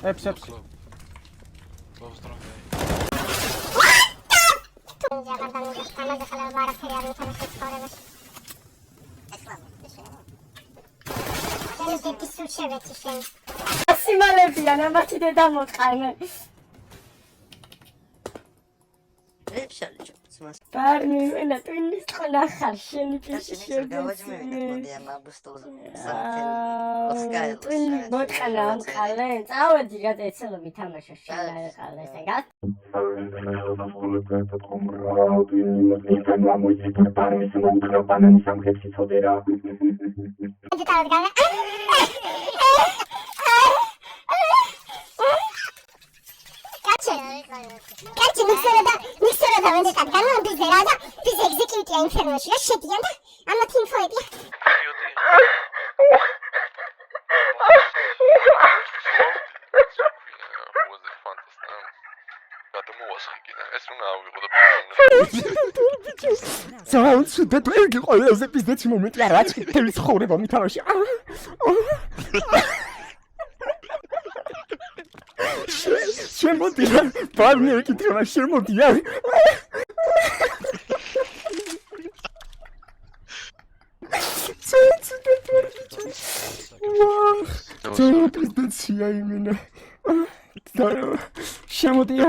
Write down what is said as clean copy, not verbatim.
Eps. Close strong. სიმალებია ნაბათი და დამოყάνε. Parmi la tunis la kharsheni pishir botqalan qalen წავედი გადაეცელობი თამაშო შენ ყალეს ეგა მისერა და ვენდე კანალა ბიზერა და ბიზ ეგზეკიუტია ინფერნოში და შედიან და ამათ ინფოებია Sounds the play ყველაზე პიზდეთი მომენტი არა თელი ცხოვრება მითავაში შემოდია პარნიო კითხვა შემოდია Wow, pizdecia imena. Შემოდია